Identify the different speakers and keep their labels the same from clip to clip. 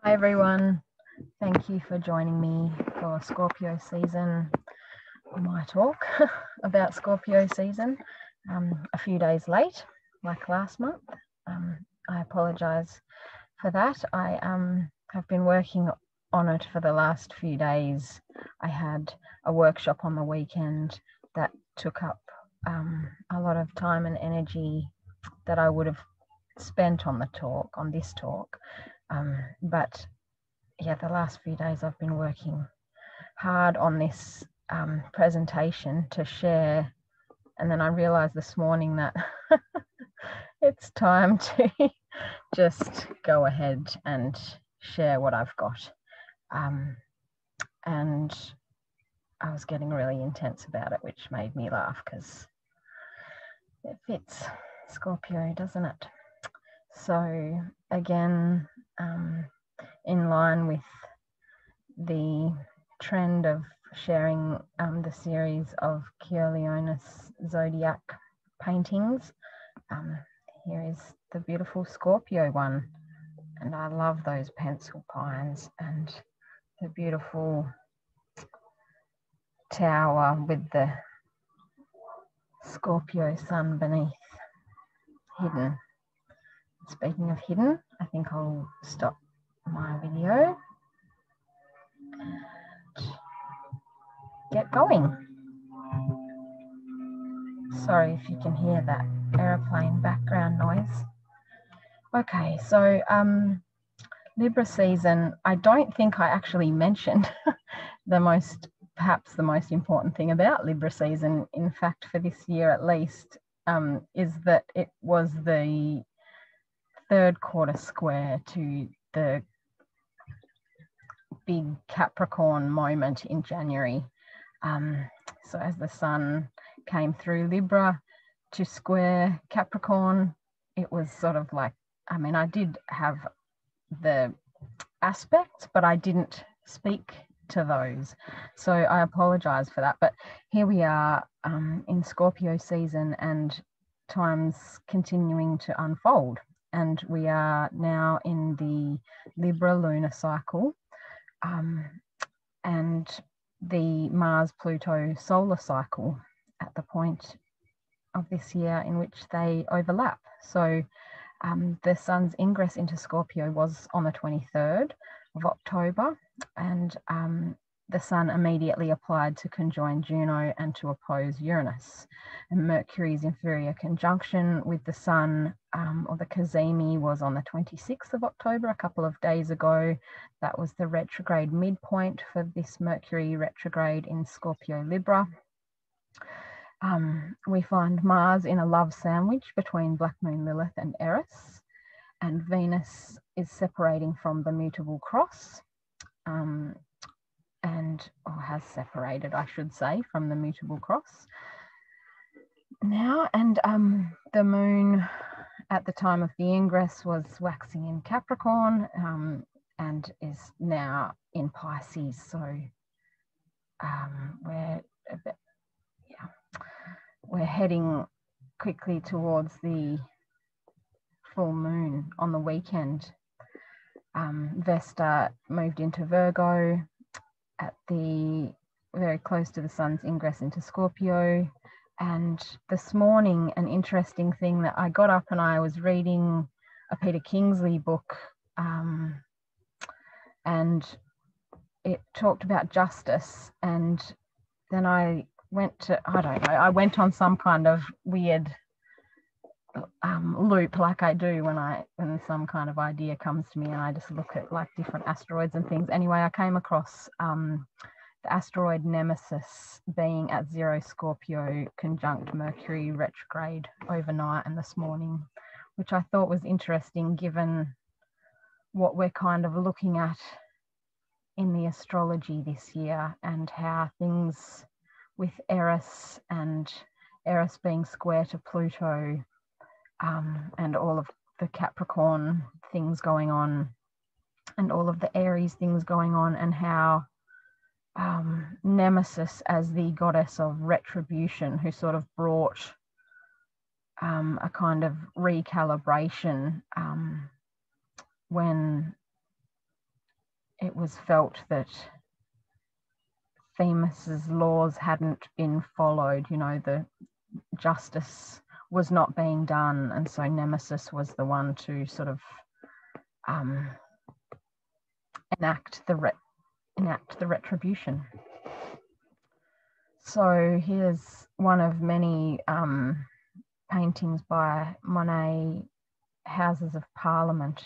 Speaker 1: Hi everyone, thank you for joining me for Scorpio season, my talk about Scorpio season. A few days late, like last month. I apologise for that. I have been working on it for the last few days. I had a workshop on the weekend that took up a lot of time and energy that I would have spent on this talk. But yeah, the last few days I've been working hard on this presentation to share, and then I realized this morning that it's time to just go ahead and share what I've got. And I was getting really intense about it, which made me laugh because it fits Scorpio, doesn't it? So again, in line with the trend of sharing the series of Keoleonis zodiac paintings, here is the beautiful Scorpio one, and I love those pencil pines and the beautiful tower with the Scorpio sun beneath, hidden. Speaking of hidden, I think I'll stop my video and get going. Sorry if you can hear that aeroplane background noise. Okay, so Libra season, I don't think I actually mentioned perhaps the most important thing about Libra season, in fact, for this year at least, is that it was the third quarter square to the big Capricorn moment in January. So as the sun came through Libra to square Capricorn, it was sort of like, I mean, I did have the aspects, but I didn't speak to those. So I apologize for that. But here we are in Scorpio season and times continuing to unfold. And we are now in the Libra lunar cycle and the Mars-Pluto solar cycle at the point of this year in which they overlap. So the sun's ingress into Scorpio was on the 23rd of October, and the sun immediately applied to conjoin Juno and to oppose Uranus. And Mercury's inferior conjunction with the sun, or the cazimi, was on the 26th of October, a couple of days ago. That was the retrograde midpoint for this Mercury retrograde in Scorpio Libra. We find Mars in a love sandwich between Black Moon Lilith and Eris, and Venus is separating from the mutable cross, or has separated, I should say, from the mutable cross now. And the moon at the time of the ingress was waxing in Capricorn and is now in Pisces. So we're heading quickly towards the full moon on the weekend. Vesta moved into Virgo at very close to the sun's ingress into Scorpio. And this morning, an interesting thing that I got up and I was reading a Peter Kingsley book, and it talked about justice. And then I went on some kind of weird loop, like I do when some kind of idea comes to me, and I just look at like different asteroids and things. Anyway, I came across the asteroid Nemesis being at 0 Scorpio conjunct Mercury retrograde overnight and this morning, which I thought was interesting given what we're kind of looking at in the astrology this year, and how things with Eris and Eris being square to Pluto, and all of the Capricorn things going on and all of the Aries things going on, and how Nemesis, as the goddess of retribution, who sort of brought a kind of recalibration when it was felt that Themis's laws hadn't been followed, you know, the justice was not being done, and so Nemesis was the one to sort of enact the retribution. So here's one of many paintings by Monet, Houses of Parliament,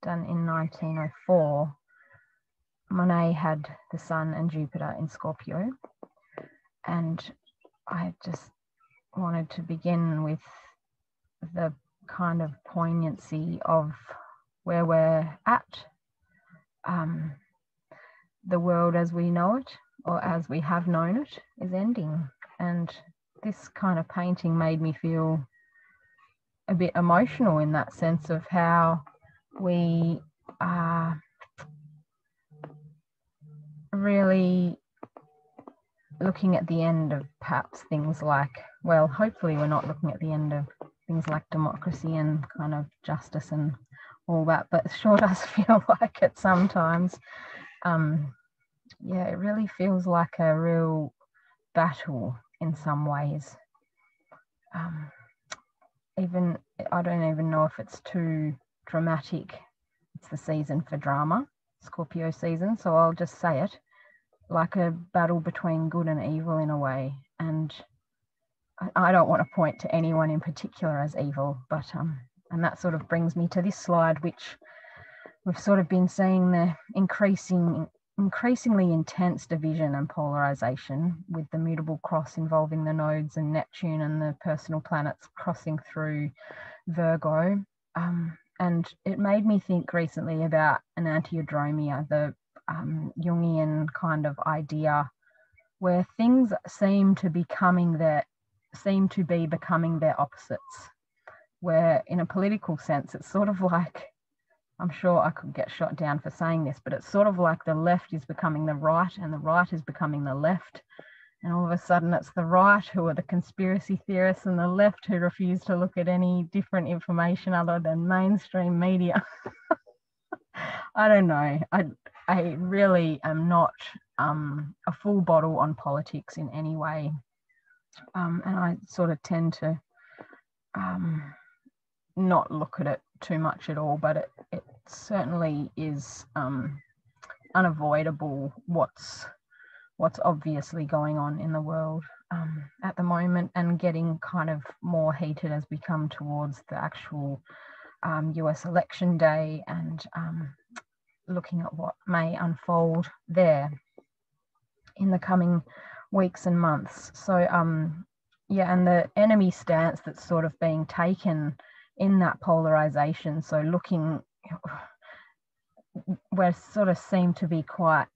Speaker 1: done in 1904. Monet had the Sun and Jupiter in Scorpio, and I just wanted to begin with the kind of poignancy of where we're at. The world as we know it, or as we have known it, is ending, and this kind of painting made me feel a bit emotional in that sense of how we are really looking at the end of perhaps things like, well, hopefully we're not looking at the end of things like democracy and kind of justice and all that, but it sure does feel like it sometimes. Yeah, it really feels like a real battle in some ways. Even, I don't even know if it's too dramatic. It's the season for drama, Scorpio season, so I'll just say it, like a battle between good and evil in a way. And I don't want to point to anyone in particular as evil, but and that sort of brings me to this slide, which we've sort of been seeing the increasingly intense division and polarization, with the mutable cross involving the nodes and Neptune and the personal planets crossing through Virgo. And it made me think recently about enantiodromia, the Jungian kind of idea where things seem to be becoming their opposites, where in a political sense it's sort of like, I'm sure I could get shot down for saying this, but it's sort of like the left is becoming the right and the right is becoming the left, and all of a sudden it's the right who are the conspiracy theorists and the left who refuse to look at any different information other than mainstream media. I don't know. I really am not a full bottle on politics in any way, and I sort of tend to not look at it too much at all, but it certainly is unavoidable what's obviously going on in the world at the moment, and getting kind of more heated as we come towards the actual US election day, and looking at what may unfold there in the coming weeks and months. So yeah, and the enemy stance that's sort of being taken in that polarization, so looking, we sort of seem to be quite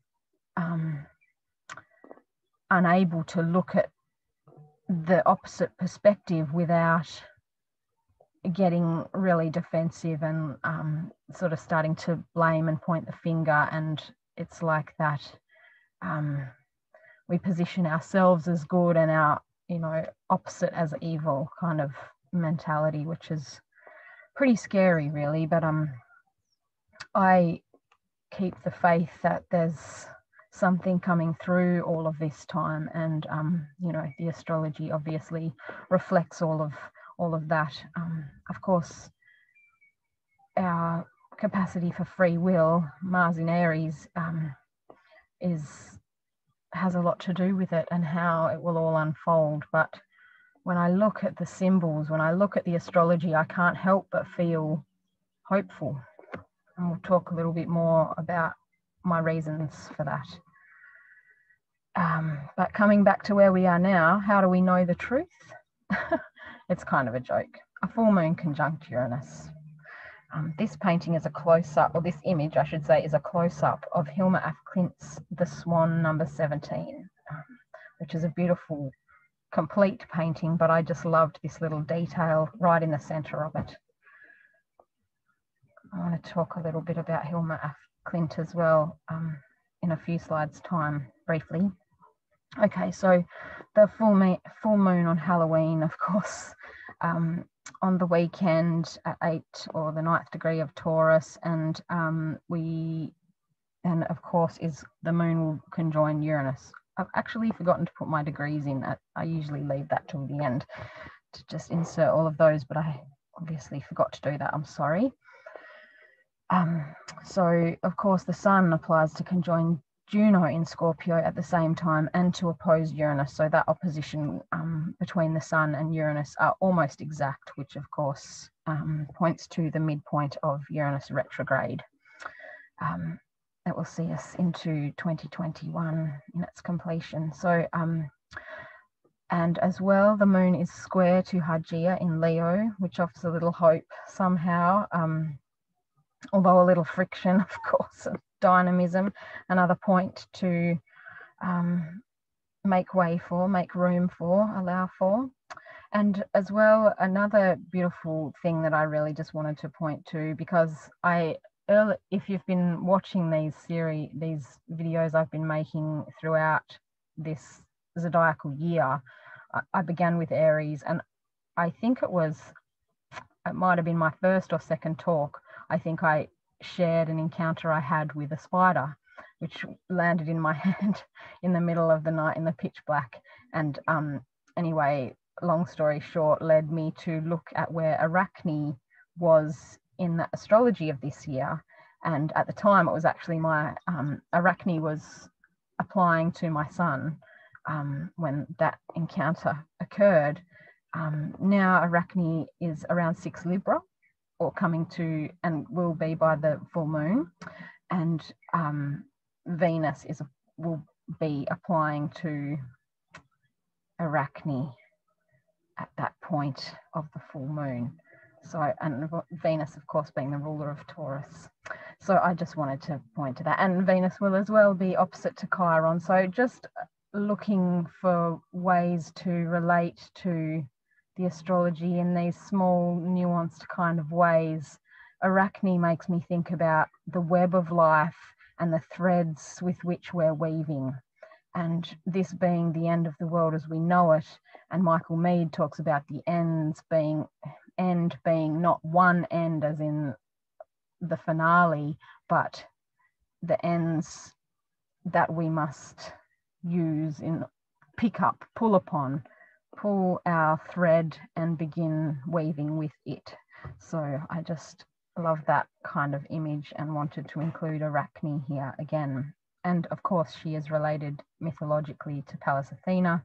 Speaker 1: unable to look at the opposite perspective without getting really defensive and sort of starting to blame and point the finger. And it's like that we position ourselves as good and our, you know, opposite as evil kind of mentality, which is pretty scary really. But I keep the faith that there's something coming through all of this time, and you know, the astrology obviously reflects all of that. Of course, our capacity for free will, Mars in Aries, has a lot to do with it and how it will all unfold. But when I look at the symbols, when I look at the astrology, I can't help but feel hopeful. And we'll talk a little bit more about my reasons for that. But coming back to where we are now, how do we know the truth? It's kind of a joke. A full moon conjunct Uranus. This painting is a close-up, or this image I should say is a close-up of Hilma af Klint's The Swan number 17, which is a beautiful complete painting, but I just loved this little detail right in the center of it. I want to talk a little bit about Hilma af Klint as well in a few slides time briefly. Okay, so the full moon on Halloween, of course, on the weekend at 8 or the 9th degree of Taurus, and we and of course is the moon will conjoin Uranus. I've actually forgotten to put my degrees in. I usually leave that till the end to just insert all of those, but I obviously forgot to do that. I'm sorry. So of course the sun applies to conjoin Juno in Scorpio at the same time and to oppose Uranus. So that opposition between the sun and Uranus are almost exact, which of course points to the midpoint of Uranus retrograde. That will see us into 2021 in its completion. So, and as well, the moon is square to Hygeia in Leo, which offers a little hope somehow, although a little friction, of course, of dynamism, another point to make way for, make room for, allow for. And as well, another beautiful thing that I really just wanted to point to, because if you've been watching these videos I've been making throughout this zodiacal year, I began with Aries, and I think it might have been my first or second talk. I think I shared an encounter I had with a spider, which landed in my hand in the middle of the night in the pitch black. And anyway, long story short, led me to look at where Arachne was in the astrology of this year. And at the time, it was actually my Arachne was applying to my sun when that encounter occurred. Now Arachne is around 6 Libra, or coming to, and will be by the full moon. And Venus will be applying to Arachne at that point of the full moon. So, and Venus, of course, being the ruler of Taurus. So I just wanted to point to that. And Venus will as well be opposite to Chiron. So just looking for ways to relate to the astrology in these small, nuanced kind of ways. Arachne makes me think about the web of life and the threads with which we're weaving. And this being the end of the world as we know it. And Michael Meade talks about the end being not one end as in the finale, but the ends that we must use pick up, pull upon, pull our thread and begin weaving with it. So I just love that kind of image and wanted to include Arachne here again. And of course, she is related mythologically to Pallas Athena,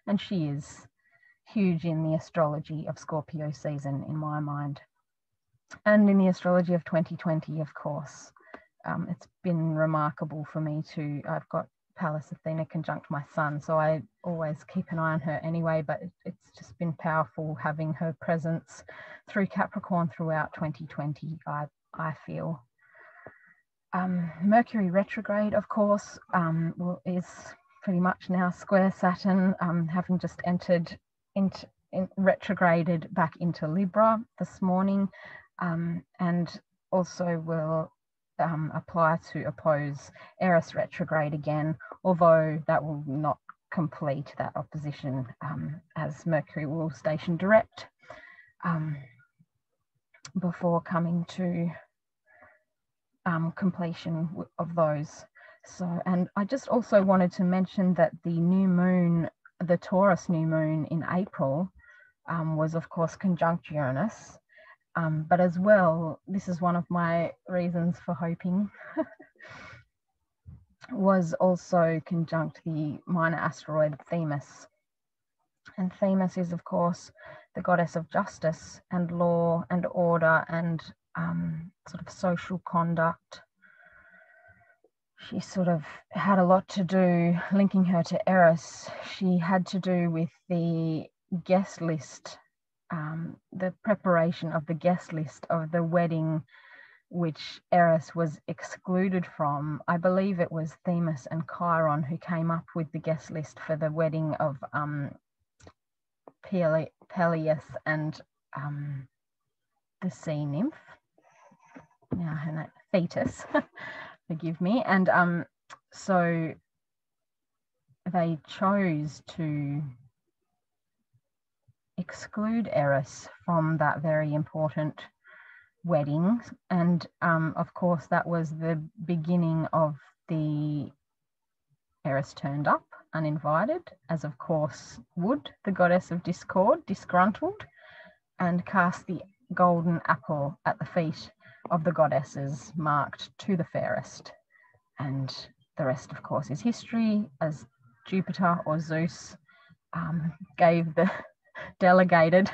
Speaker 1: and she is huge in the astrology of Scorpio season in my mind. And in the astrology of 2020, of course. It's been remarkable for me to, I've got Pallas Athena conjunct my sun, so I always keep an eye on her anyway, but it's just been powerful having her presence through Capricorn throughout 2020, I feel. Mercury retrograde, of course, is pretty much now square Saturn, having just entered retrograded back into Libra this morning, and also will apply to oppose Eris retrograde again, although that will not complete that opposition, as Mercury will station direct before coming to completion of those. So, and I just also wanted to mention that the new moon, the Taurus new moon in April, was of course conjunct Uranus, but as well, this is one of my reasons for hoping, was also conjunct the minor asteroid Themis. And Themis is of course the goddess of justice and law and order and sort of social conduct. She sort of had a lot to do, linking her to Eris. She had to do with the guest list, the preparation of the guest list of the wedding, which Eris was excluded from. I believe it was Themis and Chiron who came up with the guest list for the wedding of Peleus and the sea nymph. Now her name, Thetis, forgive me. And so they chose to exclude Eris from that very important weddings, and of course that was the beginning of the Eris turned up uninvited, as of course would the goddess of discord, disgruntled, and cast the golden apple at the feet of the goddesses marked to the fairest. And the rest, of course, is history, as Jupiter or Zeus delegated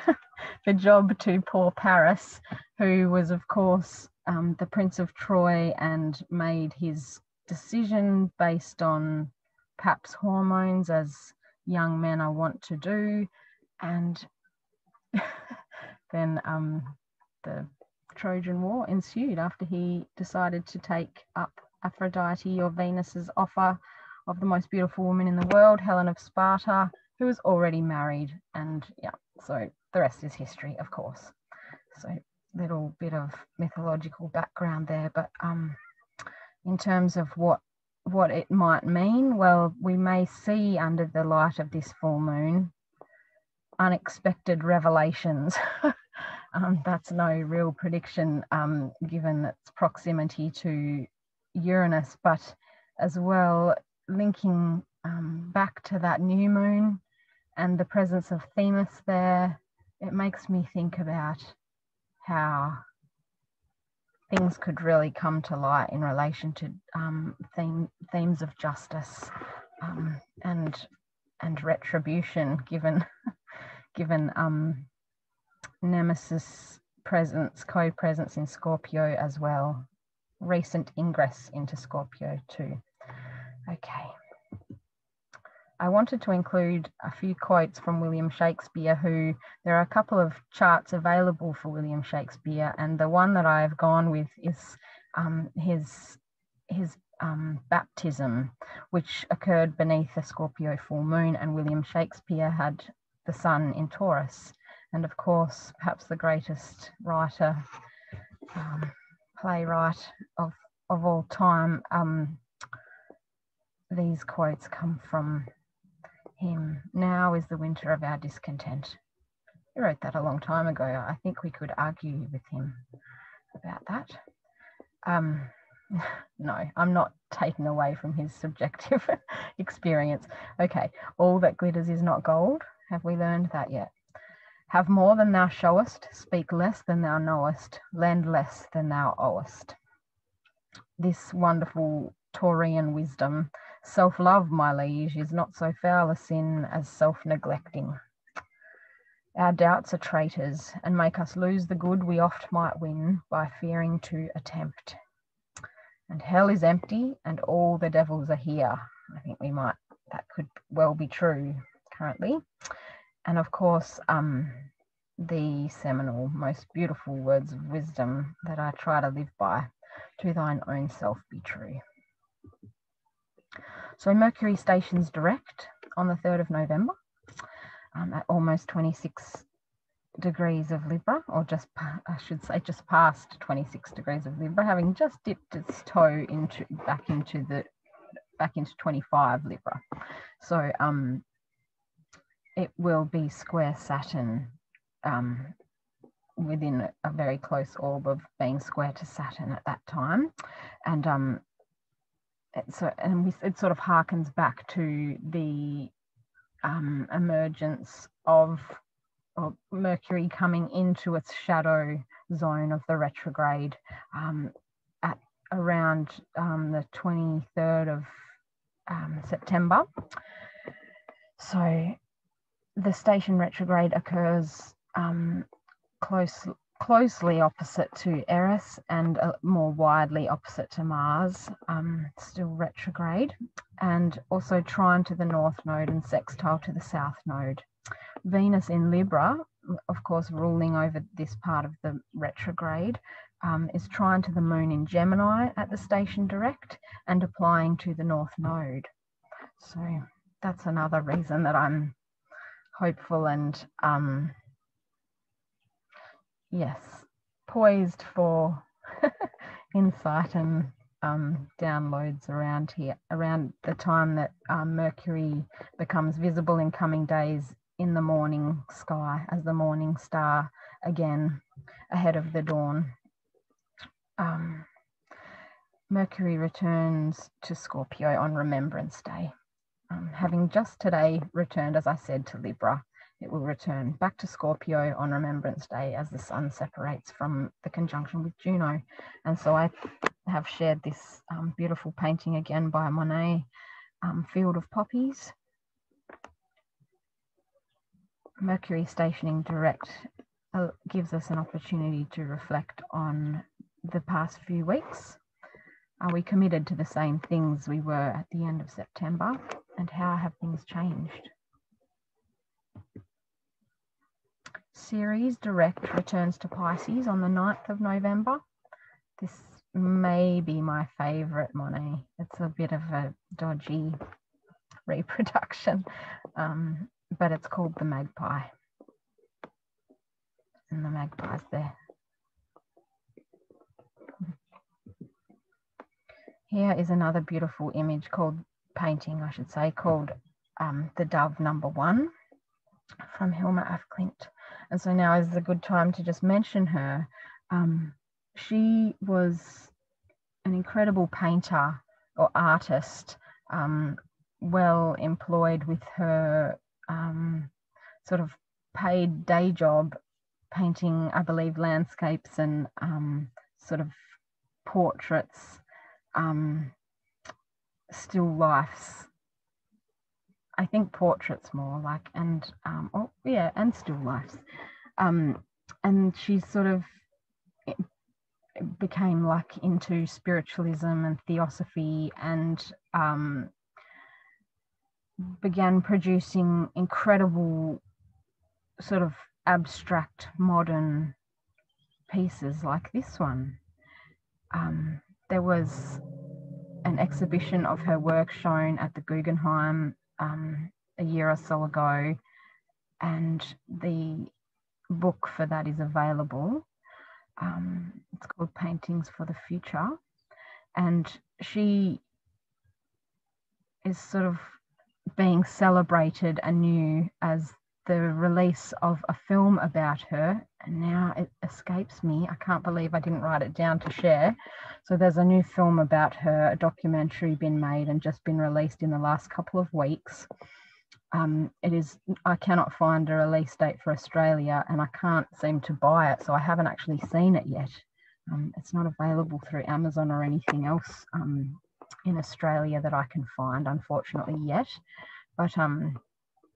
Speaker 1: the job to poor Paris, who was, of course, the Prince of Troy, and made his decision based on perhaps hormones, as young men are wont to do. And then the Trojan War ensued after he decided to take up Aphrodite, or Venus's offer of the most beautiful woman in the world, Helen of Sparta, who was already married. And yeah, so the rest is history, of course. So little bit of mythological background there, but in terms of what it might mean, well, we may see under the light of this full moon unexpected revelations. That's no real prediction given its proximity to Uranus, but as well linking back to that new moon and the presence of Themis there, it makes me think about how things could really come to light in relation to themes of justice and retribution, given Nemesis co-presence in Scorpio as well. Recent ingress into Scorpio too. Okay. I wanted to include a few quotes from William Shakespeare, who there are a couple of charts available for William Shakespeare, and the one that I've gone with is his baptism, which occurred beneath a Scorpio full moon, and William Shakespeare had the sun in Taurus. And of course, perhaps the greatest writer, playwright of all time, these quotes come from him. Now is the winter of our discontent. He wrote that a long time ago. I think we could argue with him about that. No, I'm not taking away from his subjective experience. Okay, all that glitters is not gold. Have we learned that yet? Have more than thou showest, speak less than thou knowest, lend less than thou owest. This wonderful Taurian wisdom. Self-love, my liege, is not so foul a sin as self-neglecting. Our doubts are traitors, and make us lose the good we oft might win by fearing to attempt. And hell is empty, and all the devils are here. I think that could well be true currently. And of course, the seminal, most beautiful words of wisdom that I try to live by, to thine own self be true. So Mercury stations direct on the 3rd of November at almost 26 degrees of Libra, or just past 26 degrees of Libra, having just dipped its toe back into 25 Libra. So it will be square Saturn, within a very close orb of being square to Saturn at that time, and it sort of harkens back to the emergence of Mercury coming into its shadow zone of the retrograde at around the 23rd of September. So the station retrograde occurs closely opposite to Eris, and more widely opposite to Mars, still retrograde, and also trine to the north node and sextile to the south node. Venus in Libra, of course, ruling over this part of the retrograde, is trine to the moon in Gemini at the station direct and applying to the north node. So that's another reason that I'm hopeful and yes, poised for insight and downloads around the time that Mercury becomes visible in coming days in the morning sky as the morning star again ahead of the dawn Mercury returns to Scorpio on Remembrance Day. Having just today returned, as I said, to Libra, it will return back to Scorpio on Remembrance Day as the sun separates from the conjunction with Juno. And so I have shared this beautiful painting again by Monet, Field of Poppies. Mercury stationing direct gives us an opportunity to reflect on the past few weeks. Are we committed to the same things we were at the end of September? And how have things changed? Ceres direct returns to Pisces on the 9th of November. This may be my favourite Monet. It's a bit of a dodgy reproduction, but it's called The Magpie. And the magpie's there. Here is another beautiful image painting, I should say, called The Dove Number 1 from Hilma af Klint. And so now is a good time to just mention her. She was an incredible painter or artist, well employed with her sort of paid day job, painting, I believe, landscapes and sort of portraits, still lifes. I think portraits more like, and still lifes. And she sort of became like into spiritualism and theosophy, and began producing incredible sort of abstract modern pieces like this one. There was an exhibition of her work shown at the Guggenheim a year or so ago, and the book for that is available. It's called Paintings for the Future, and she is sort of being celebrated anew as the release of a film about her, and now it escapes me. I can't believe I didn't write it down to share. So there's a new film about her, a documentary been made and just been released in the last couple of weeks. I cannot find a release date for Australia, and I can't seem to buy it, so I haven't actually seen it yet. It's not available through Amazon or anything else in Australia that I can find, unfortunately, yet. But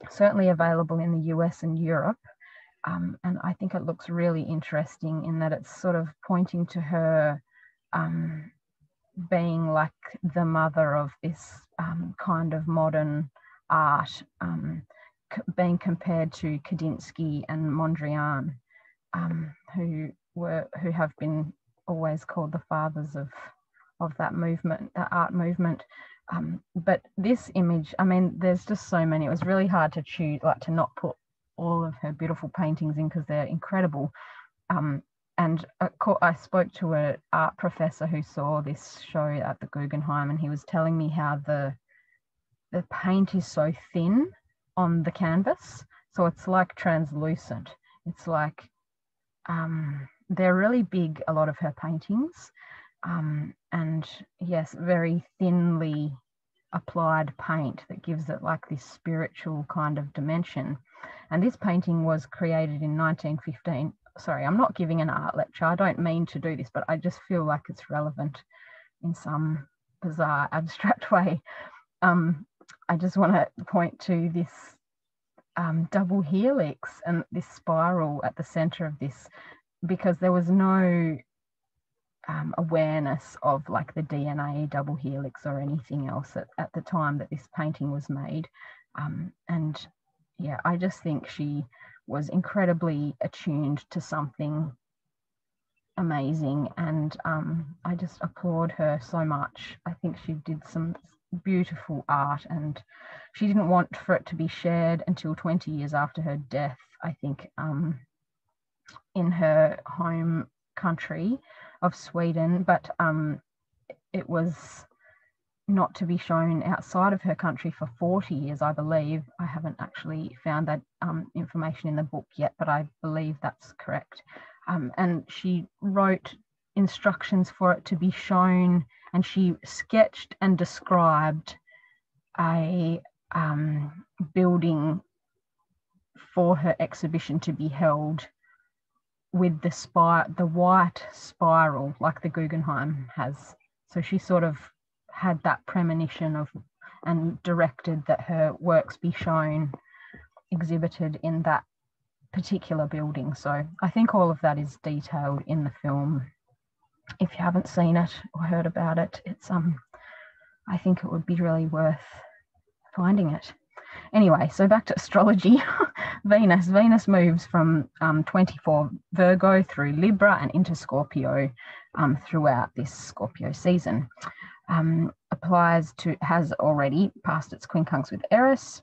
Speaker 1: certainly available in the US and Europe. And I think it looks really interesting in that it's sort of pointing to her being like the mother of this kind of modern art, being compared to Kandinsky and Mondrian, who have been always called the fathers of that movement, the art movement. But this image, I mean, there's just so many. It was really hard to choose, like to not put all of her beautiful paintings in because they're incredible. And I spoke to an art professor who saw this show at the Guggenheim, and he was telling me how the paint is so thin on the canvas, so it's like translucent. It's like they're really big, a lot of her paintings. And yes, very thinly applied paint that gives it like this spiritual kind of dimension. And this painting was created in 1915. Sorry, I'm not giving an art lecture. I don't mean to do this, but I just feel like it's relevant in some bizarre, abstract way. I just want to point to this double helix and this spiral at the center of this, because there was no awareness of like the DNA double helix or anything else at the time that this painting was made. And yeah, I just think she was incredibly attuned to something amazing, and I just applaud her so much. I think she did some beautiful art, and she didn't want for it to be shared until 20 years after her death, I think, in her home country of Sweden, but it was not to be shown outside of her country for 40 years, I believe. I haven't actually found that information in the book yet, but I believe that's correct. And she wrote instructions for it to be shown, and she sketched and described a building for her exhibition to be held with the white spiral like the Guggenheim has. So she sort of had that premonition of and directed that her works be shown, exhibited in that particular building. So I think all of that is detailed in the film. If you haven't seen it or heard about it, it's I think it would be really worth finding it. Anyway, so back to astrology. Venus moves from 24 Virgo through Libra and into Scorpio throughout this Scorpio season. Has already passed its quincunx with Eris,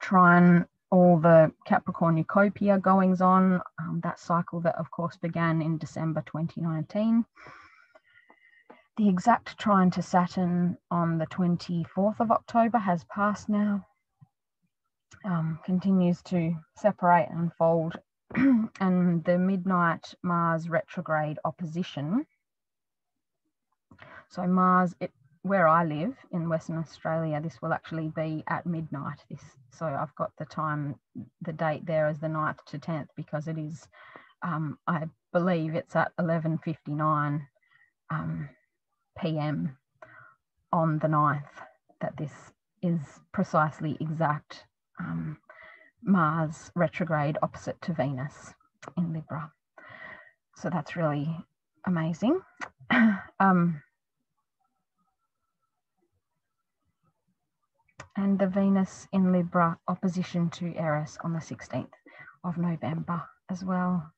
Speaker 1: trine all the Capricorn Eucopia goings on, that cycle that of course began in December 2019. The exact trine to Saturn on the 24th of October has passed now. Continues to separate and unfold. And the midnight Mars retrograde opposition. So Mars, where I live in Western Australia, this will actually be at midnight. So I've got the date there as the 9th to 10th because it is, I believe it's at 11:59 p.m. on the 9th that this is precisely exact Mars retrograde opposite to Venus in Libra. So that's really amazing. And the Venus in Libra opposition to Eris on the 16th of November as well.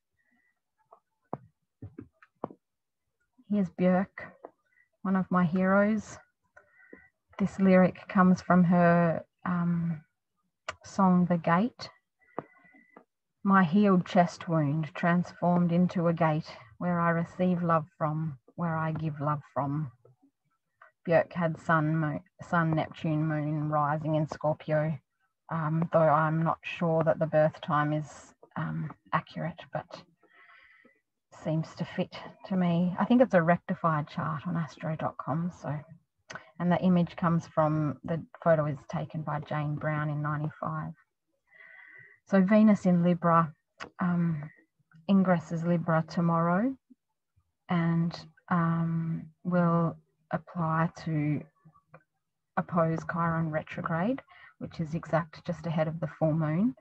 Speaker 1: Here's Björk, one of my heroes. This lyric comes from her song The Gate. My healed chest wound transformed into a gate where I receive love from, where I give love from. Björk had Sun, Neptune, Moon rising in Scorpio, though I'm not sure that the birth time is accurate, but seems to fit to me. I think it's a rectified chart on astro.com. So, and the image comes from, the photo is taken by Jane Brown in 95. So Venus in Libra, ingress is Libra tomorrow, and will apply to oppose Chiron retrograde, which is exact just ahead of the full moon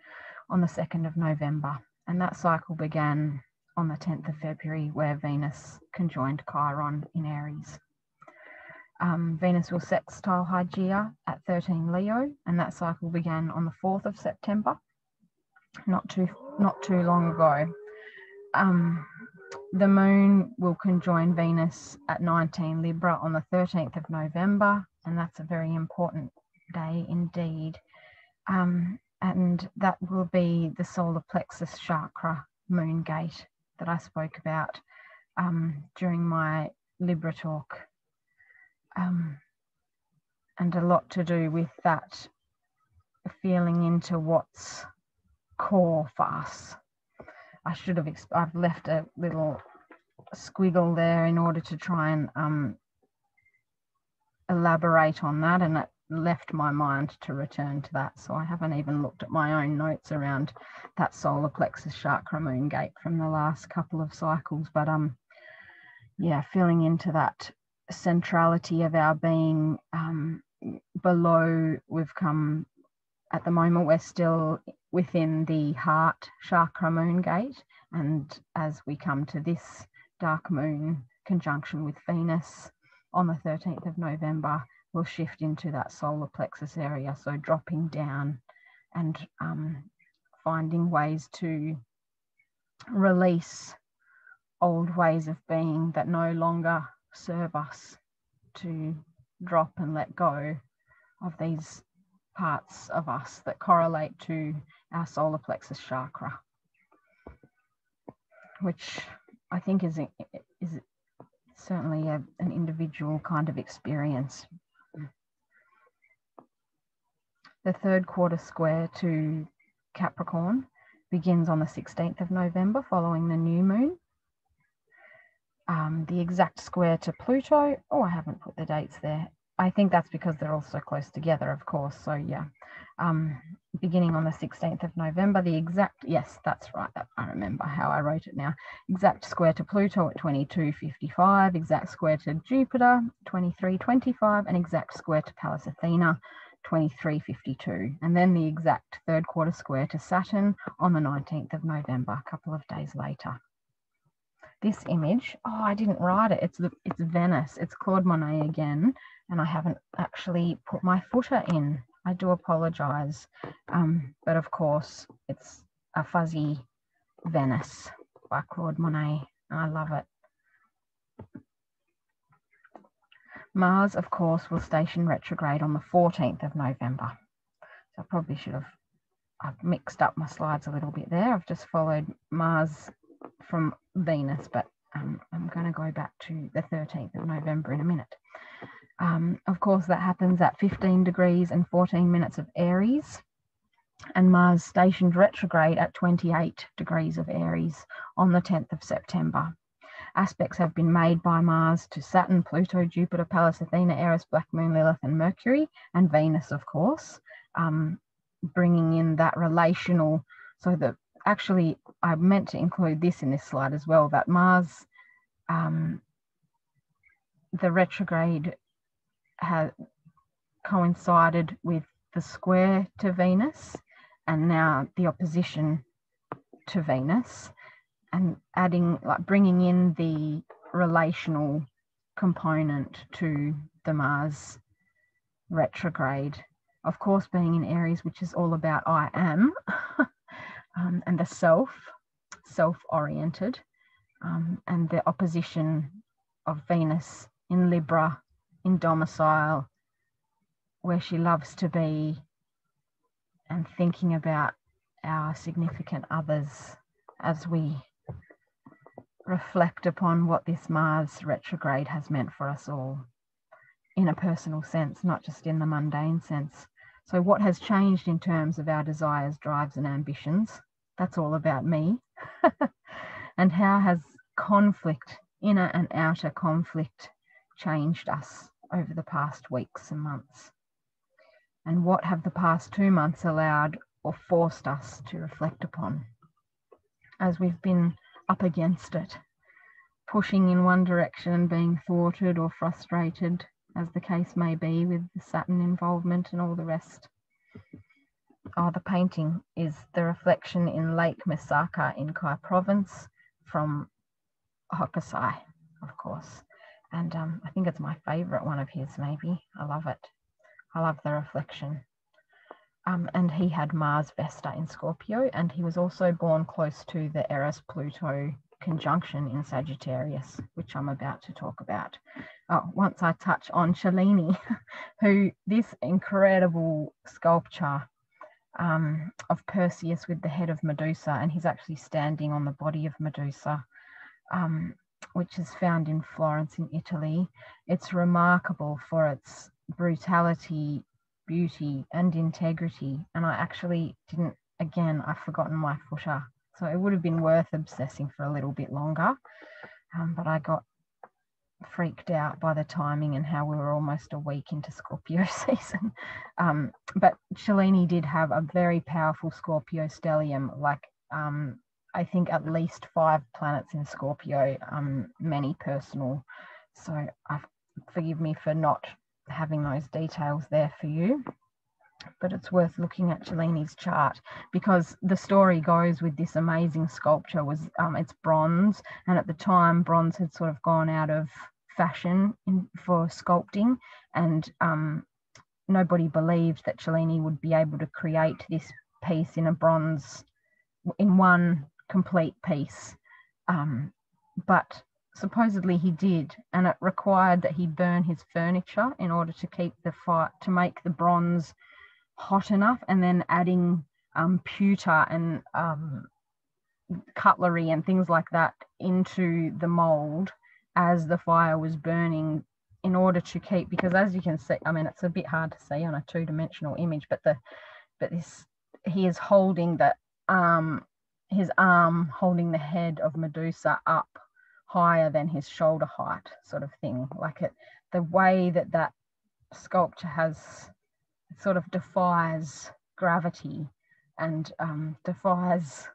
Speaker 1: on the 2nd of November. And that cycle began on the 10th of February, where Venus conjoined Chiron in Aries. Venus will sextile Hygeia at 13 Leo, and that cycle began on the 4th of September, not too long ago. The moon will conjoin Venus at 19 Libra on the 13th of November, and that's a very important day indeed. And that will be the solar plexus chakra moon gate that I spoke about during my Libra talk. And a lot to do with that feeling into what's core for us. I've left a little squiggle there in order to try and elaborate on that, and it left my mind to return to that. So I haven't even looked at my own notes around that solar plexus chakra moon gate from the last couple of cycles. But yeah, feeling into that centrality of our being. Below, we've come, at the moment, we're still within the heart chakra moon gate, and as we come to this dark moon conjunction with Venus on the 13th of November, we'll shift into that solar plexus area, so dropping down and finding ways to release old ways of being that no longer serve us, to drop and let go of these parts of us that correlate to our solar plexus chakra, which I think is certainly an individual kind of experience. The third quarter square to Capricorn begins on the 16th of November following the new moon. The exact square to Pluto, oh, I haven't put the dates there. I think that's because they're all so close together, of course. So yeah, beginning on the 16th of November, the exact, yes, that's right. I remember how I wrote it now. Exact square to Pluto at 22:55, exact square to Jupiter, 23:25, and exact square to Pallas Athena, 23:52. And then the exact third quarter square to Saturn on the 19th of November, a couple of days later. This image, oh, I didn't write it. It's Venice. It's Claude Monet again, and I haven't actually put my footer in. I do apologise, but of course it's a fuzzy Venice by Claude Monet, and I love it. Mars, of course, will station retrograde on the 14th of November. So I probably should have, I've mixed up my slides a little bit there. I've just followed Mars from Venus, but I'm going to go back to the 13th of November in a minute. Of course, that happens at 15 degrees and 14 minutes of Aries, and Mars stationed retrograde at 28 degrees of Aries on the 10th of September. Aspects have been made by Mars to Saturn, Pluto, Jupiter, Pallas, Athena, Eris, Black Moon, Lilith, and Mercury, and Venus, of course, bringing in that relational, so that actually I meant to include this in this slide as well, that Mars, the retrograde has coincided with the square to Venus and now the opposition to Venus, and adding, like, bringing in the relational component to the Mars retrograde. Of course, being in Aries, which is all about I am, and the self-oriented, and the opposition of Venus in Libra, in domicile, where she loves to be, and thinking about our significant others as we reflect upon what this Mars retrograde has meant for us all in a personal sense, not just in the mundane sense. So what has changed in terms of our desires, drives, and ambitions? That's all about me. And how has conflict, inner and outer conflict, changed us over the past weeks and months? And what have the past 2 months allowed or forced us to reflect upon as we've been up against it, pushing in one direction and being thwarted or frustrated, as the case may be, with the Saturn involvement and all the rest? Oh, the painting is the reflection in Lake Misaka in Kai Province from Hokusai, of course. And I think it's my favourite one of his, maybe. I love it. I love the reflection. And he had Mars Vesta in Scorpio, and he was also born close to the Eris-Pluto conjunction in Sagittarius, which I'm about to talk about. Once I touch on Cellini, who, this incredible sculpture of Perseus with the head of Medusa, and he's actually standing on the body of Medusa, which is found in Florence in Italy. It's remarkable for its brutality, beauty, and integrity. And I actually didn't, again, I've forgotten my footer, so it would have been worth obsessing for a little bit longer, but I got freaked out by the timing and how we were almost a week into Scorpio season. But Cellini did have a very powerful Scorpio stellium, like I think at least 5 planets in Scorpio, many personal. So forgive me for not having those details there for you, but it's worth looking at Cellini's chart, because the story goes with this amazing sculpture was it's bronze, and at the time bronze had sort of gone out of fashion for sculpting, and nobody believed that Cellini would be able to create this piece in a bronze, in one complete piece, but supposedly he did, and it required that he burn his furniture in order to keep the fire, to make the bronze hot enough, and then adding pewter and cutlery and things like that into the mold as the fire was burning, in order to keep, because as you can see, I mean, it's a bit hard to see on a 2-dimensional image, but this, he is holding the his arm holding the head of Medusa up higher than his shoulder height, sort of thing. Like the way that that sculpture sort of defies gravity and defies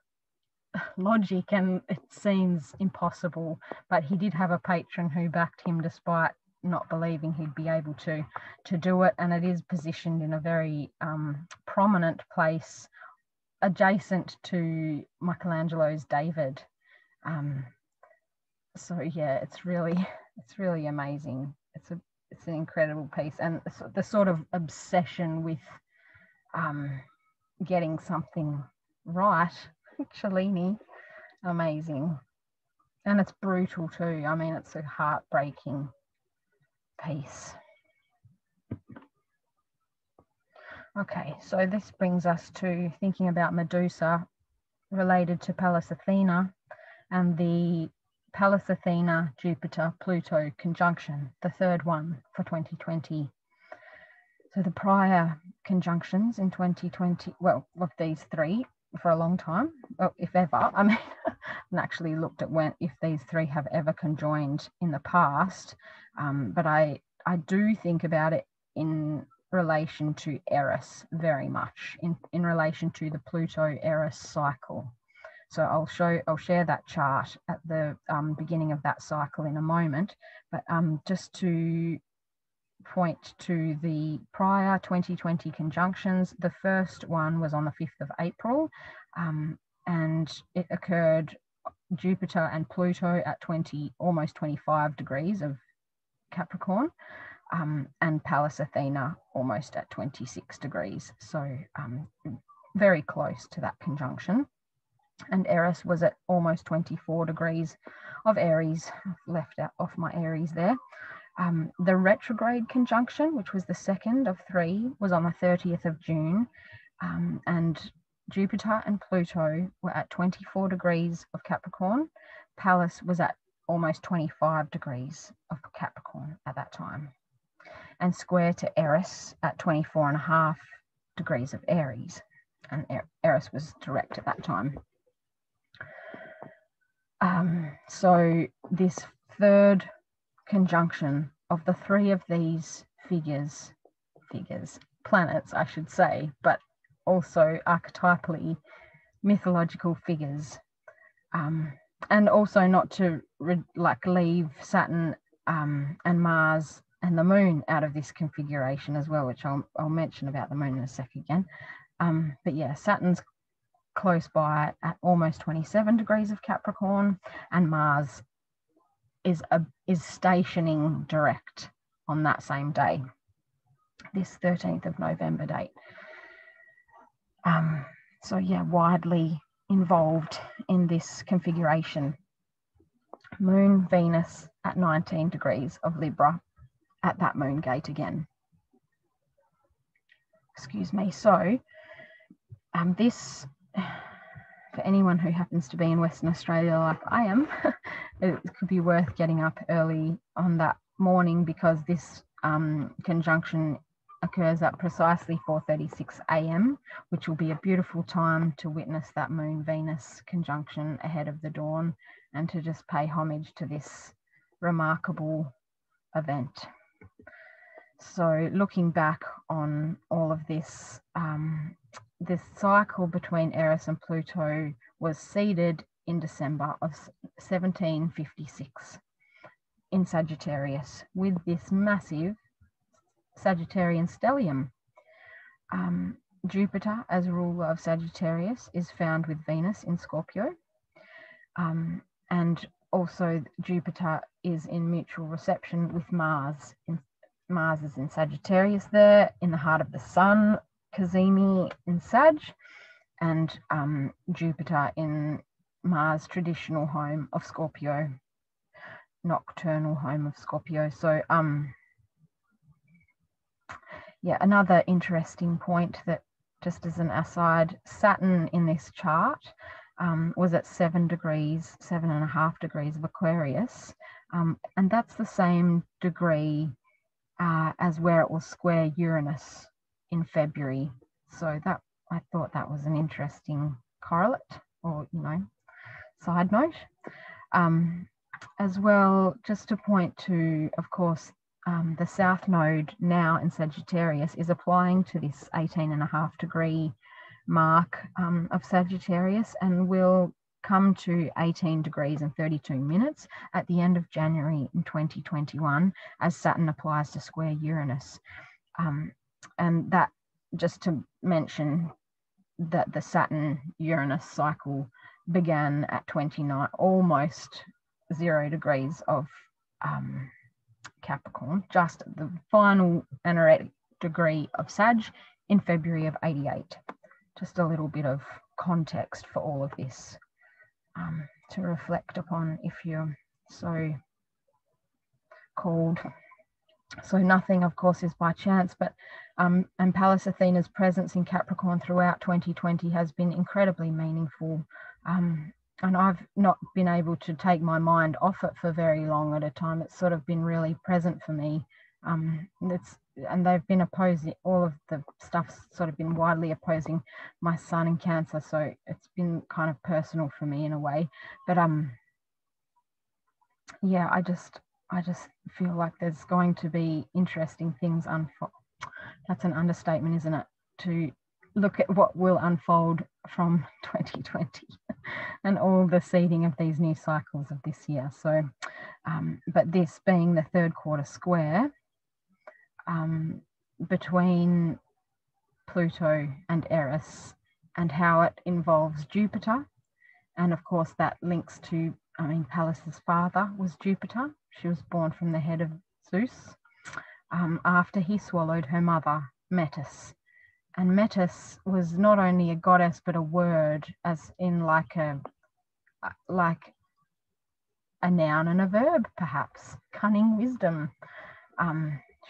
Speaker 1: logic, and it seems impossible, but he did have a patron who backed him despite not believing he'd be able to do it, and it is positioned in a very prominent place adjacent to Michelangelo's David. So yeah, it's really amazing. It's an incredible piece, and the sort of obsession with getting something right, Cellini, amazing. And it's brutal too. I mean, it's a heartbreaking piece. Okay, so this brings us to thinking about Medusa related to Pallas Athena and the Pallas Athena Jupiter Pluto conjunction, the third one for 2020. So the prior conjunctions in 2020, well, of these three for a long time, well, if ever. I mean, I haven't actually looked at if these three have ever conjoined in the past, but I do think about it in relation to Eris very much, in relation to the Pluto Eris cycle. So I'll share that chart at the beginning of that cycle in a moment, but just to point to the prior 2020 conjunctions. The first one was on the 5th of April, and it occurred Jupiter and Pluto at almost 25 degrees of Capricorn, and Pallas Athena almost at 26 degrees. So very close to that conjunction. And Eris was at almost 24 degrees of Aries. I've left out off my Aries there. The retrograde conjunction, which was the second of three, was on the 30th of June, and Jupiter and Pluto were at 24 degrees of Capricorn. Pallas was at almost 25 degrees of Capricorn at that time, and square to Eris at 24.5 degrees of Aries, and Eris was direct at that time. So this third conjunction of the three of these planets, I should say, but also archetypally mythological figures, and also not to leave Saturn and Mars and the Moon out of this configuration as well, which I'll mention about the Moon in a sec again. But yeah, Saturn's close by at almost 27 degrees of Capricorn, and Mars is stationing direct on that same day, this 13th of November date. So yeah, widely involved in this configuration. Moon, Venus at 19 degrees of Libra at that moon gate again. Excuse me. So this, for anyone who happens to be in Western Australia like I am, it could be worth getting up early on that morning, because this conjunction occurs at precisely 4:36 a.m, which will be a beautiful time to witness that Moon-Venus conjunction ahead of the dawn, and to just pay homage to this remarkable event. So looking back on all of this, this cycle between Eris and Pluto was seeded in December of 1756 in Sagittarius, with this massive Sagittarian stellium. Jupiter, as ruler of Sagittarius, is found with Venus in Scorpio, and also Jupiter is in mutual reception with Mars. Mars is in Sagittarius there, in the heart of the Sun, Cazimi in Sag, and Jupiter in Mars' traditional home of Scorpio, nocturnal home of Scorpio. So yeah, another interesting point that, just as an aside, Saturn in this chart was at 7.5 degrees of Aquarius, and that's the same degree as where it will square Uranus in February. So that, I thought that was an interesting correlate, or side note. As well, just to point to, of course, the South Node now in Sagittarius is applying to this 18.5 degree mark of Sagittarius, and will come to 18 degrees and 32 minutes at the end of January in 2021 as Saturn applies to square Uranus. And that, just to mention that the Saturn-Uranus cycle began at 29, almost 0 degrees of Capricorn, just the final aneretic degree of Sag in February of 88. Just a little bit of context for all of this to reflect upon if you're so called. So nothing, of course, is by chance, but and Pallas Athena's presence in Capricorn throughout 2020 has been incredibly meaningful. And I've not been able to take my mind off it for very long at a time. It's sort of been really present for me. And they've been opposing, all of the stuff's sort of been widely opposing my Sun in Cancer. So it's been kind of personal for me in a way. But yeah, I just feel like there's going to be interesting things unfold. That's an understatement, isn't it? To look at what will unfold from 2020 and all the seeding of these new cycles of this year. So, but this being the third quarter square between Pluto and Eris, and how it involves Jupiter. And of course that links to, Pallas's father was Jupiter. She was born from the head of Zeus after he swallowed her mother, Metis. And Metis was not only a goddess, but a word, as in like a noun and a verb, perhaps. Cunning wisdom.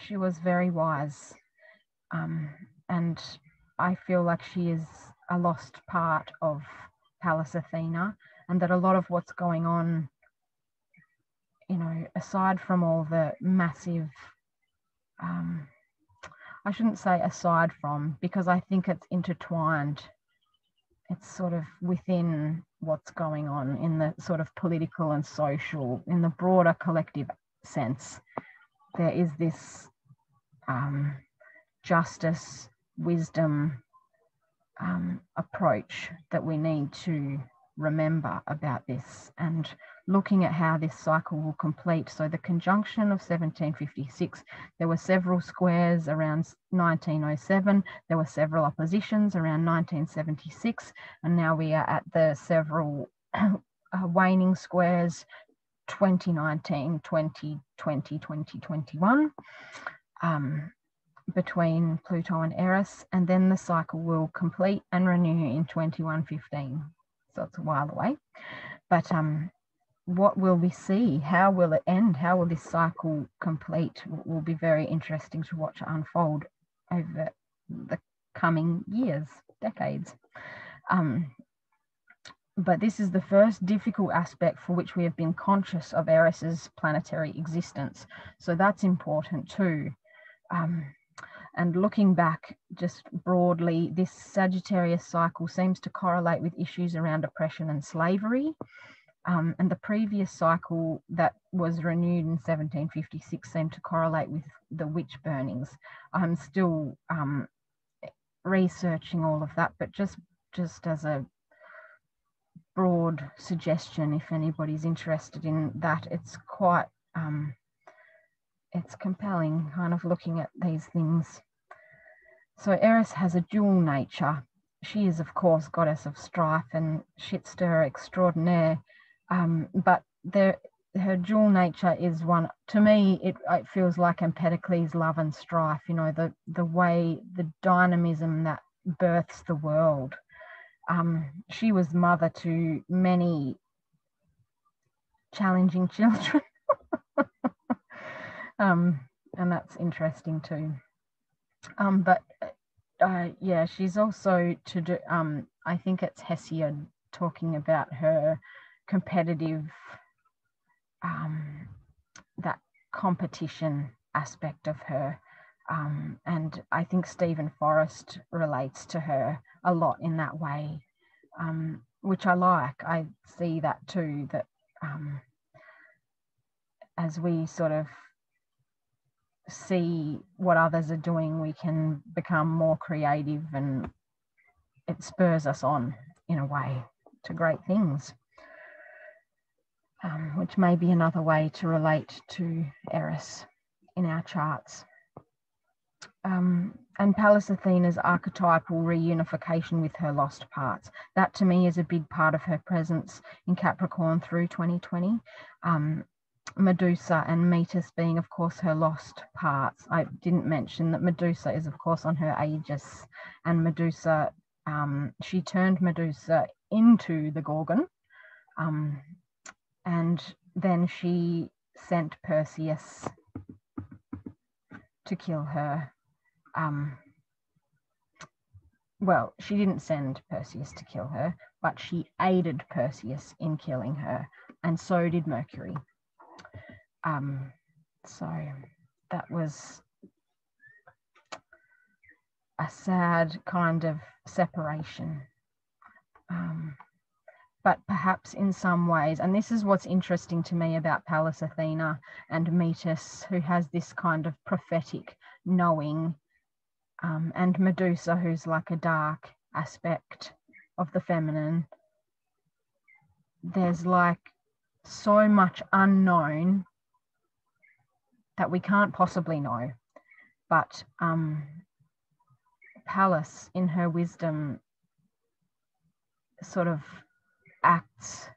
Speaker 1: She was very wise. And I feel like she is a lost part of Pallas Athena, and that a lot of what's going on, aside from all the massive, I shouldn't say aside from, because I think it's intertwined. It's sort of within what's going on in the sort of political and social, in the broader collective sense. There is this justice, wisdom approach that we need to remember about this, and looking at how this cycle will complete. So the conjunction of 1756, there were several squares around 1907, there were several oppositions around 1976, and now we are at the several waning squares 2019, 2020, 2021 between Pluto and Eris, and then the cycle will complete and renew in 2115. So it's a while away. But what will we see? How will it end? How will this cycle complete? Will be very interesting to watch unfold over the coming years, decades. But this is the first difficult aspect for which we have been conscious of Eris's planetary existence. So that's important too. And looking back just broadly, this Sagittarius cycle seems to correlate with issues around oppression and slavery. And the previous cycle that was renewed in 1756 seemed to correlate with the witch burnings. I'm still researching all of that, but just as a broad suggestion, if anybody's interested in that, it's quite, it's compelling kind of looking at these things. So Eris has a dual nature. She is, of course, goddess of strife and shit stirrer extraordinaire, but her dual nature is one, to me, it feels like Empedocles' love and strife, the way, the dynamism that births the world. She was mother to many challenging children. And that's interesting too. But yeah, she's also to do, I think it's Hesiod talking about her competitive, that competition aspect of her. And I think Stephen Forrest relates to her a lot in that way, which I like. I see that too, that as we sort of see what others are doing, we can become more creative, and it spurs us on in a way to great things, which may be another way to relate to Eris in our charts. And Pallas Athena's archetypal reunification with her lost parts. That to me is a big part of her presence in Capricorn through 2020. Medusa and Metis being, of course, her lost parts. I didn't mention that Medusa is, of course, on her Aegis, and Medusa, she turned Medusa into the Gorgon, and then she sent Perseus to kill her. Well, she didn't send Perseus to kill her, but she aided Perseus in killing her, and so did Mercury. So that was a sad kind of separation. But perhaps in some ways, and this is what's interesting to me about Pallas Athena and Metis, who has this kind of prophetic knowing, and Medusa, who's like a dark aspect of the feminine. There's like so much unknown that we can't possibly know, but Pallas, in her wisdom, sort of acts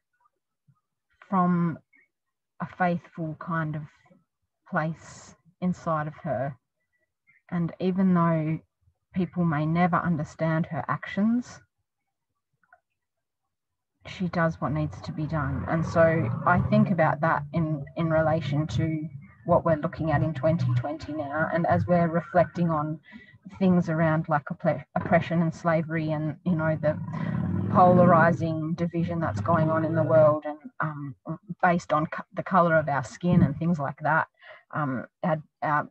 Speaker 1: from a faithful kind of place inside of her. And even though people may never understand her actions, she does what needs to be done. And so I think about that in relation to what we're looking at in 2020 now, and as we're reflecting on things around like oppression and slavery, and you know, the polarizing division that's going on in the world, and based on the color of our skin and things like that, our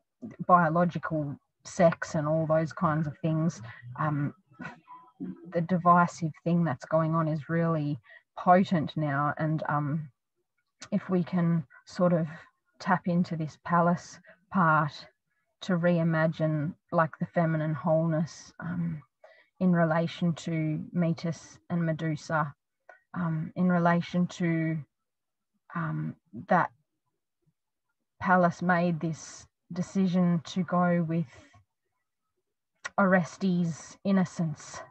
Speaker 1: biological sex and all those kinds of things, the divisive thing that's going on is really potent now. And if we can sort of tap into this Pallas part to reimagine like the feminine wholeness in relation to Metis and Medusa, in relation to that Pallas made this decision to go with Orestes' innocence,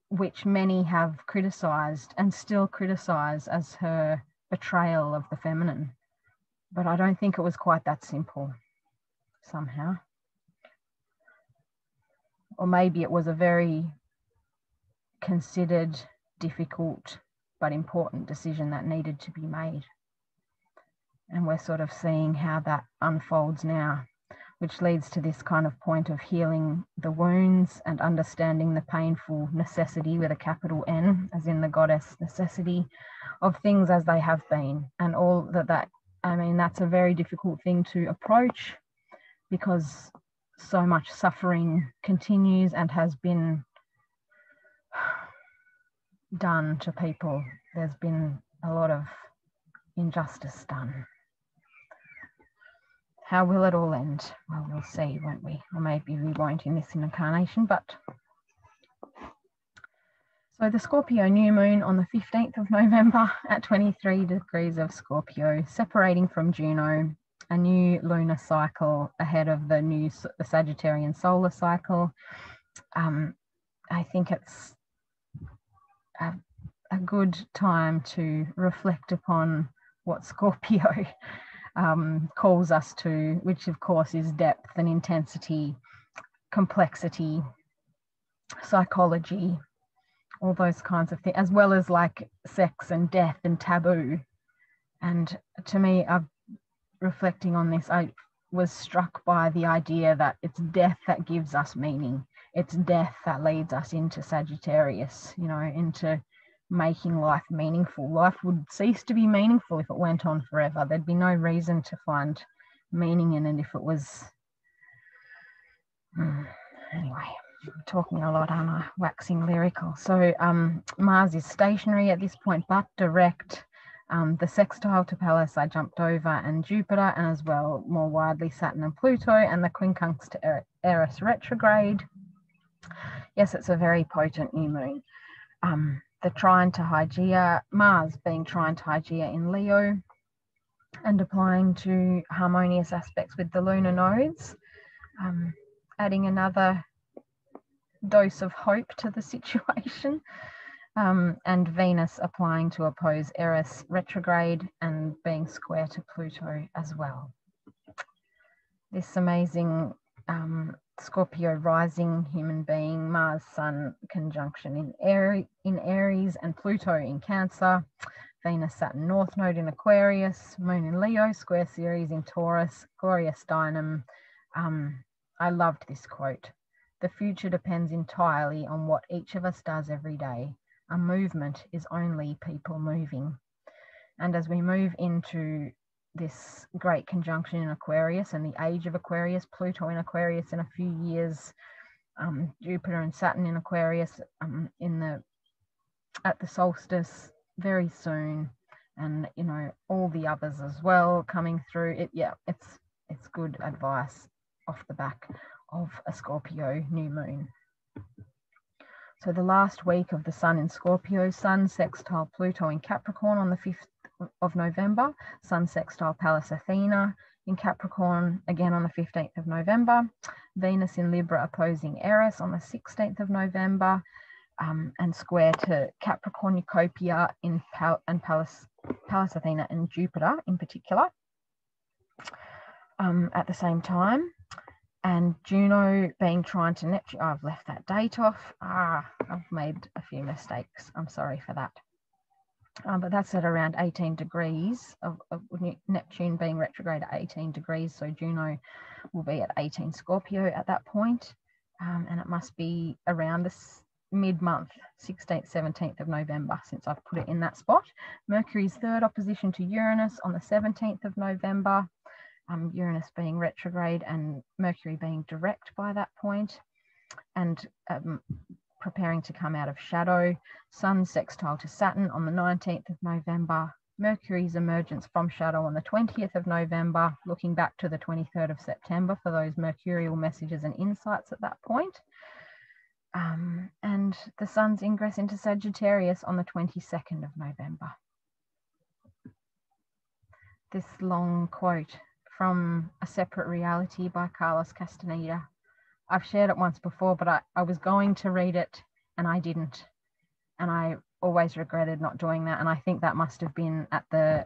Speaker 1: which many have criticised and still criticise as her betrayal of the feminine. But I don't think it was quite that simple somehow. Or maybe it was a very considered, difficult, but important decision that needed to be made. And we're sort of seeing how that unfolds now, which leads to this kind of point of healing the wounds and understanding the painful necessity, with a capital N, as in the goddess necessity, of things as they have been. And all that, I mean, that's a very difficult thing to approach, because so much suffering continues and has been done to people. There's been a lot of injustice done. How will it all end? Well, we'll see, won't we? Or maybe we won't in this incarnation, but... So the Scorpio New Moon on the 15th of November at 23 degrees of Scorpio, separating from Juno, a new lunar cycle ahead of the Sagittarian solar cycle. I think it's a good time to reflect upon what Scorpio calls us to, which of course is depth and intensity, complexity, psychology, all those kinds of things, as well as like sex and death and taboo. And to me, reflecting on this, I was struck by the idea that it's death that gives us meaning. It's death that leads us into Sagittarius, you know, into making life meaningful. Life would cease to be meaningful if it went on forever. There'd be no reason to find meaning in it if it was... Anyway, I'm talking a lot, aren't I? Waxing lyrical. So Mars is stationary at this point, but direct. The sextile to Pallas I jumped over, and Jupiter, and as well more widely Saturn and Pluto, and the quincunx to Eris retrograde. Yes, it's a very potent new moon. The trine to Hygeia, Mars being trine to Hygeia in Leo, and applying to harmonious aspects with the lunar nodes, adding another dose of hope to the situation. And Venus applying to oppose Eris retrograde and being square to Pluto as well. This amazing Scorpio rising human being, Mars Sun conjunction in Aries and Pluto in Cancer, Venus Saturn North Node in Aquarius, Moon in Leo, square series in Taurus, glorious dynam. I loved this quote. The future depends entirely on what each of us does every day. A movement is only people moving. And as we move into this great conjunction in Aquarius and the age of Aquarius, Pluto in Aquarius in a few years, Jupiter and Saturn in Aquarius at the solstice very soon, and you know all the others as well coming through it. Yeah, it's good advice off the back of a Scorpio new moon. So the last week of the Sun in Scorpio, Sun sextile Pluto in Capricorn on the 5th of November, Sun sextile Pallas Athena in Capricorn again on the 15th of November, Venus in Libra opposing Eris on the 16th of November, and square to Capricorn Eucopia and Pallas Athena and Jupiter in particular at the same time. And Juno being trine to Neptune. I've left that date off. I've made a few mistakes. I'm sorry for that. But that's at around 18 degrees of Neptune being retrograde at 18 degrees. So Juno will be at 18 Scorpio at that point. And it must be around this mid-month, 16th, 17th of November, since I've put it in that spot. Mercury's third opposition to Uranus on the 17th of November. Uranus being retrograde and Mercury being direct by that point, and preparing to come out of shadow. Sun sextile to Saturn on the 19th of November. Mercury's emergence from shadow on the 20th of November, looking back to the 23rd of September for those mercurial messages and insights at that point. And the Sun's ingress into Sagittarius on the 22nd of November. This long quote from A Separate Reality by Carlos Castaneda. I've shared it once before, but I was going to read it and I didn't. And I always regretted not doing that. And I think that must have been at the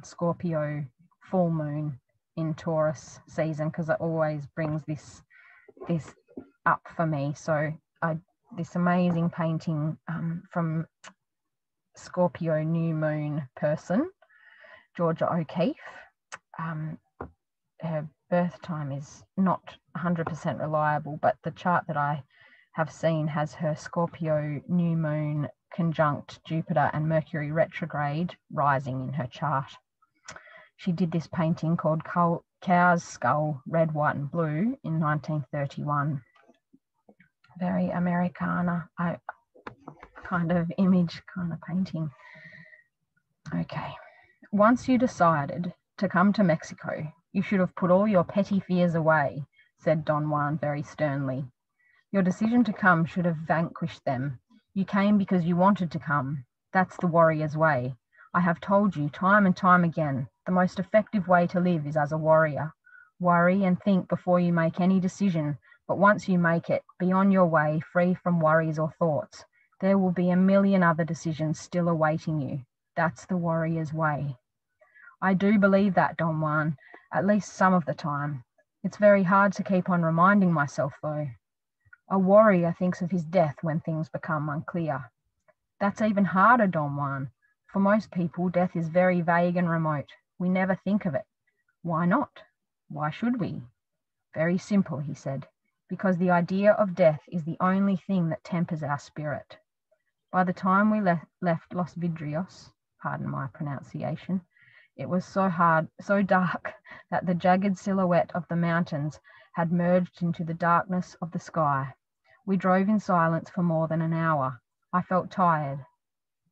Speaker 1: Scorpio full moon in Taurus season, because it always brings this up for me. So this amazing painting from Scorpio New Moon person, Georgia O'Keeffe. Her birth time is not 100% reliable, but the chart that I have seen has her Scorpio New Moon conjunct Jupiter and Mercury retrograde rising in her chart. She did this painting called Cow's Skull, Red, White and Blue in 1931. Very Americana kind of image, kind of painting. Okay. Once you decided to come to Mexico, you should have put all your petty fears away, said Don Juan very sternly. Your decision to come should have vanquished them. You came because you wanted to come. That's the warrior's way. I have told you time and time again, the most effective way to live is as a warrior. Worry and think before you make any decision, but once you make it, be on your way, free from worries or thoughts. There will be a million other decisions still awaiting you. That's the warrior's way. I do believe that, Don Juan, at least some of the time. It's very hard to keep on reminding myself, though. A warrior thinks of his death when things become unclear. That's even harder, Don Juan. For most people, death is very vague and remote. We never think of it. Why not? Why should we? Very simple, he said, because the idea of death is the only thing that tempers our spirit. By the time we left Los Vidrios, pardon my pronunciation, it was so dark that the jagged silhouette of the mountains had merged into the darkness of the sky. We drove in silence for more than an hour. I felt tired.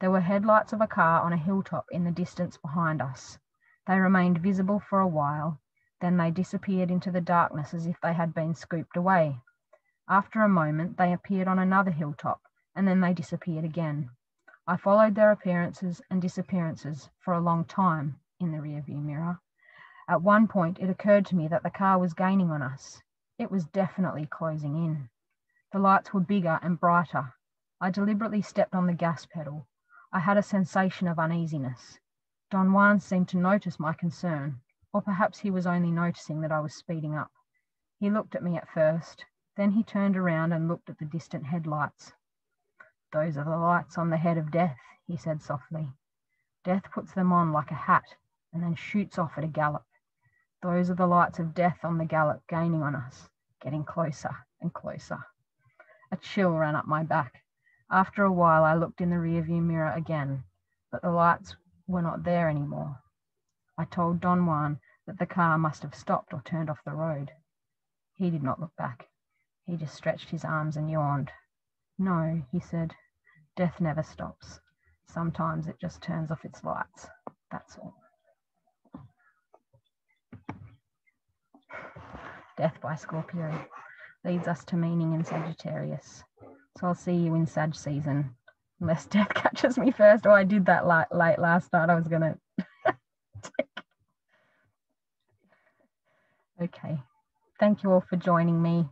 Speaker 1: There were headlights of a car on a hilltop in the distance behind us. They remained visible for a while, then they disappeared into the darkness as if they had been scooped away. After a moment, they appeared on another hilltop, and then they disappeared again. I followed their appearances and disappearances for a long time in the rearview mirror. At one point, it occurred to me that the car was gaining on us. It was definitely closing in. The lights were bigger and brighter. I deliberately stepped on the gas pedal. I had a sensation of uneasiness. Don Juan seemed to notice my concern, or perhaps he was only noticing that I was speeding up. He looked at me at first, then he turned around and looked at the distant headlights. "Those are the lights on the head of Death," he said softly. "Death puts them on like a hat and then shoots off at a gallop. Those are the lights of Death on the gallop, gaining on us, getting closer and closer." A chill ran up my back. After a while, I looked in the rearview mirror again, but the lights were not there anymore. I told Don Juan that the car must have stopped or turned off the road. He did not look back. He just stretched his arms and yawned. "No," he said, "Death never stops. Sometimes it just turns off its lights. That's all." Death by Scorpio leads us to meaning in Sagittarius. So I'll see you in Sag season, unless Death catches me first. Oh, I did that late last night. I was going to... Okay. Thank you all for joining me.